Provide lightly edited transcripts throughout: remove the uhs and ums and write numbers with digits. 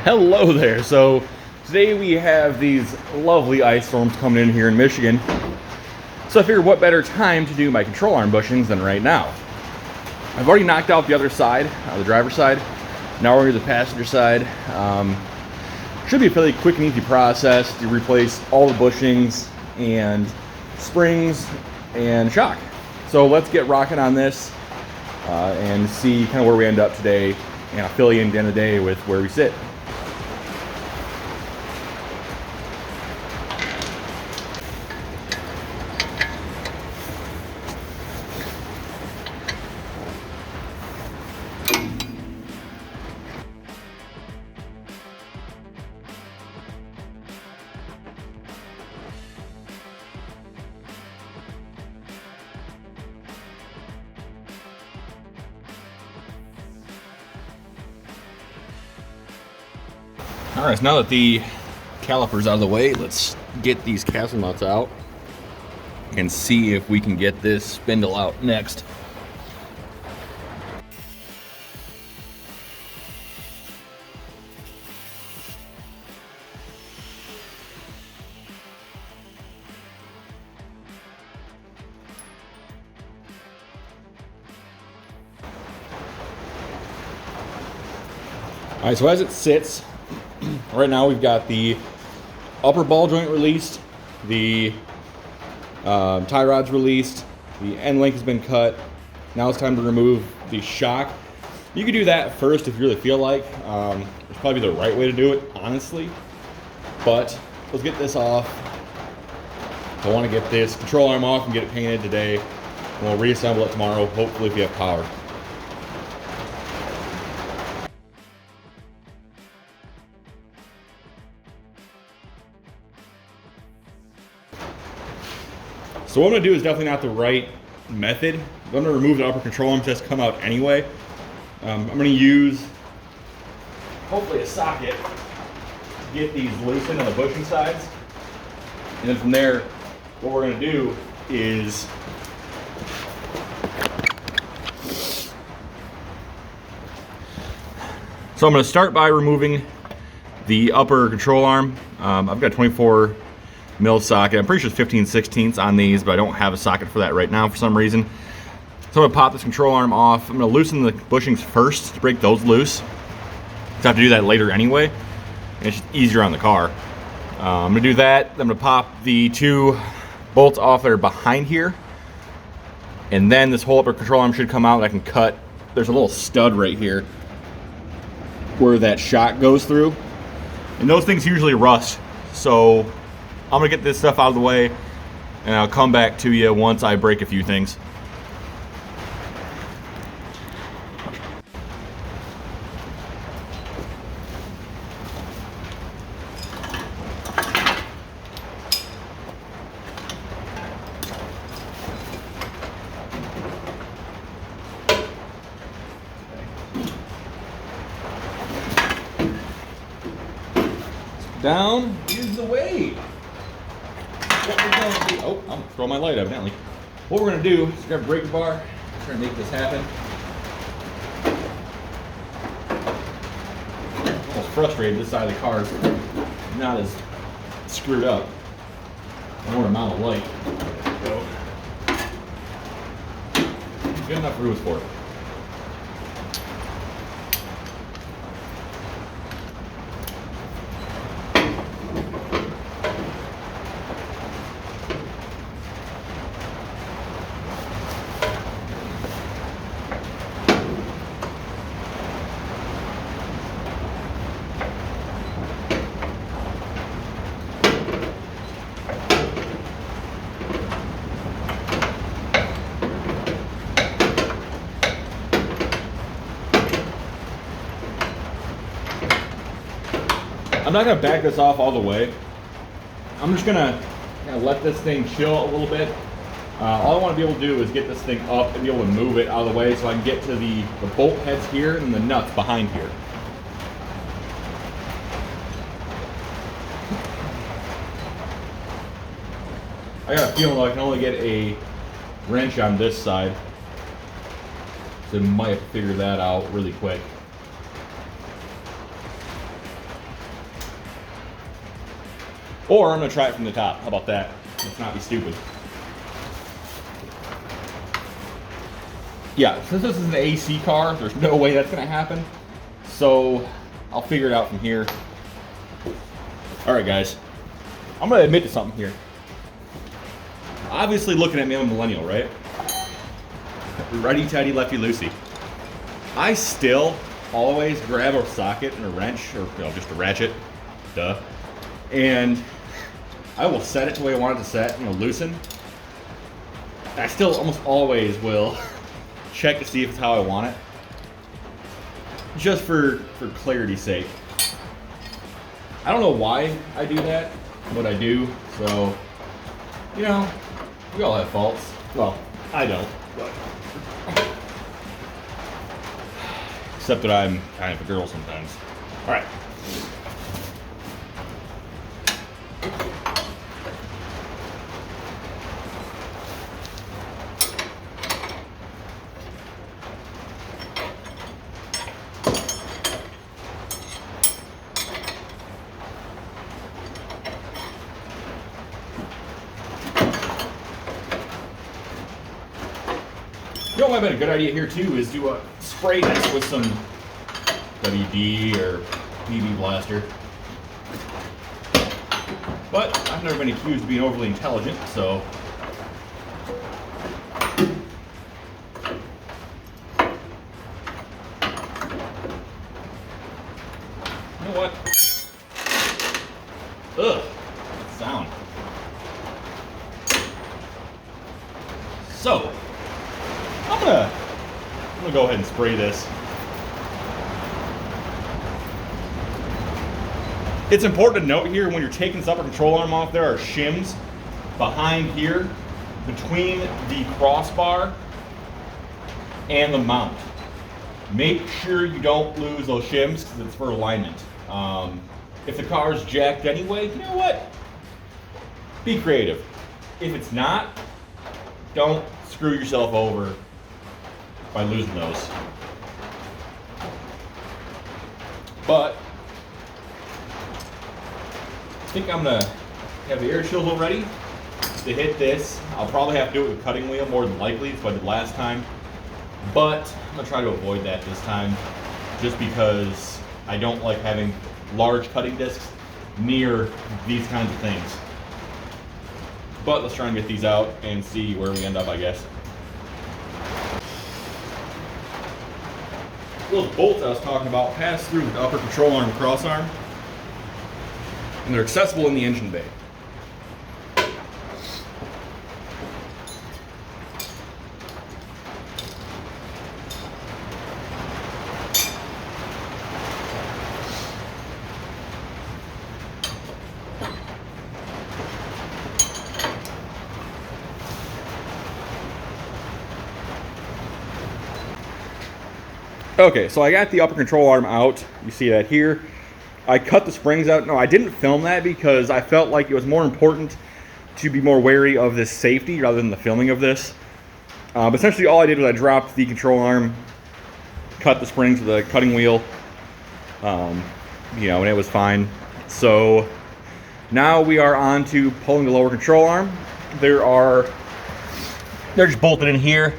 Hello there. So today we have these lovely ice storms coming in here in Michigan. So I figured what better time to do my control arm bushings than right now. I've already knocked out the other side, the driver's side. Now we're to the passenger side. Should be a fairly quick and easy process to replace all the bushings and springs and shock. So let's get rocking on this and see kind of where we end up today, and I'll fill you in at the end of the day with where we sit. All right, so now that the caliper's out of the way, let's get these castle nuts out and see if we can get this spindle out next. All right, so as it sits, right now we've got the upper ball joint released, the tie rods released, the end link has been cut. Now it's time to remove the shock. You can do that first if you really feel like. It's probably the right way to do it, honestly. But let's get this off. I want to get this control arm off and get it painted today. And we'll reassemble it tomorrow, hopefully if you have power. So what I'm going to do is definitely not the right method. I'm going to remove the upper control arm, just come out anyway. I'm going to use, hopefully, a socket to get these loosened on the bushing sides. And then from there, what we're going to do is so I'm going to start by removing the upper control arm. I've got 24 mil socket. I'm pretty sure it's 15/16 on these, but I don't have a socket for that right now for some reason. So I'm gonna pop this control arm off. I'm gonna loosen the bushings first to break those loose. I have to do that later anyway, and it's just easier on the car. I'm gonna do that. I'm gonna pop the two bolts off that are behind here, and then this whole upper control arm should come out and I can cut. There's a little stud right here where that shock goes through, and those things usually rust. So I'm gonna get this stuff out of the way and I'll come back to you once I break a few things. Down is the way. What we're going to do, oh, I'm going to throw my light evidently. What we're going to do is grab a brake bar, try to make this happen. I'm almost frustrated this side of the car is not as screwed up. More amount of light. There we go. Good enough room for it. I'm not gonna back this off all the way. I'm just gonna let this thing chill a little bit. All I want to be able to do is get this thing up and be able to move it out of the way so I can get to the bolt heads here and the nuts behind here. I got a feeling like I can only get a wrench on this side, so I might have to figure that out really quick. Or I'm gonna try it from the top. How about that? Let's not be stupid. Yeah, since this is an AC car, there's no way that's gonna happen. So I'll figure it out from here. All right, guys. I'm gonna admit to something here. Obviously looking at me, I'm a millennial, right? Righty tighty, lefty loosey. I still always grab a socket and a wrench, or just a ratchet, duh. And I will set it the way I want it to set, loosen. I still almost always will check to see if it's how I want it. Just for clarity's sake. I don't know why I do that, but I do. So, we all have faults. Well, I don't, but. Except that I'm kind of a girl sometimes. All right. You know what might have been a good idea here too is do a spray this with some WD or BB blaster. But I've never been accused of being overly intelligent, so. You know what? Ugh, that sound. So, I'm gonna go ahead and spray this. It's important to note here when you're taking this upper control arm off, there are shims behind here between the crossbar and the mount. Make sure you don't lose those shims because it's for alignment. If the car's jacked anyway, you know what? Be creative. If it's not, don't screw yourself over by losing those. But I think I'm gonna have the air chisel ready to hit this. I'll probably have to do it with a cutting wheel more than likely. It's what I did last time. But I'm gonna try to avoid that this time just because I don't like having large cutting discs near these kinds of things. But let's try and get these out and see where we end up, I guess. Those bolts I was talking about pass through the upper control arm and cross arm, and they're accessible in the engine bay. Okay, so I got the upper control arm out. You see that here. I cut the springs out. No, I didn't film that because I felt like it was more important to be more wary of this safety rather than the filming of this. But essentially all I did was I dropped the control arm, cut the springs with a cutting wheel, and it was fine. So now we are on to pulling the lower control arm. They're just bolted in here,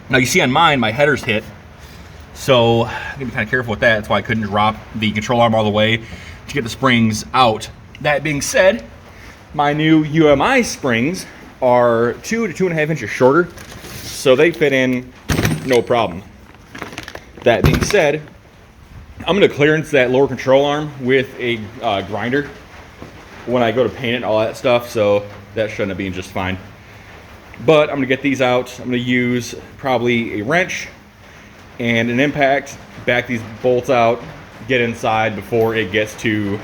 Now you see on mine, my header's hit, so I'm gonna be kind of careful with that. That's why I couldn't drop the control arm all the way to get the springs out. That being said, my new UMI springs are 2 to 2.5 inches shorter, so they fit in no problem. That being said, I'm gonna clearance that lower control arm with a grinder when I go to paint it and all that stuff, so that should end up being just fine. But I'm gonna get these out. I'm gonna use probably a wrench and an impact, back these bolts out, get inside before it gets too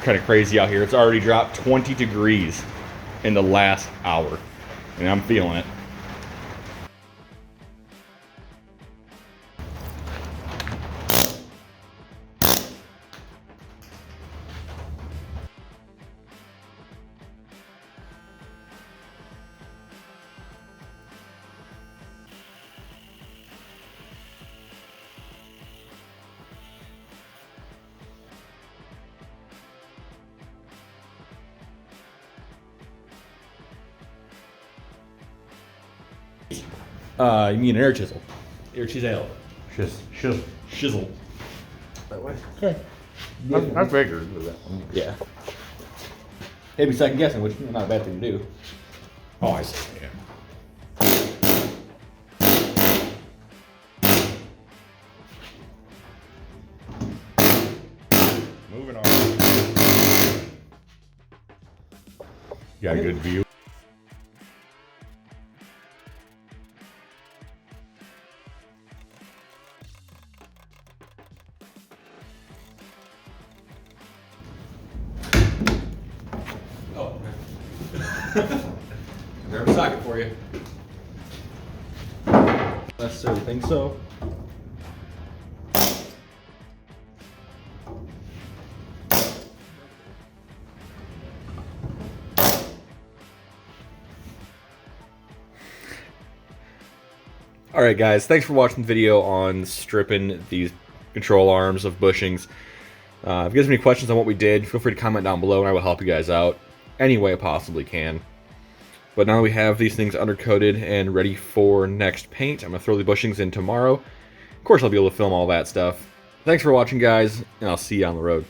kind of crazy out here. It's already dropped 20 degrees in the last hour, and I'm feeling it. You mean an air chisel? Air-chisel. Shizzle. That way? Okay. I figured with that one. Yeah. Maybe second guessing, which is not a bad thing to do. Oh, I see. Yeah. Moving on. Got a good view. Oh, okay. Grab a socket for you. Necessarily think so. Alright guys, thanks for watching the video on stripping these control arms of bushings. If you guys have any questions on what we did, feel free to comment down below and I will help you guys out any way I possibly can. But now that we have these things undercoated and ready for next paint, I'm going to throw the bushings in tomorrow. Of course I'll be able to film all that stuff. Thanks for watching guys, and I'll see you on the road.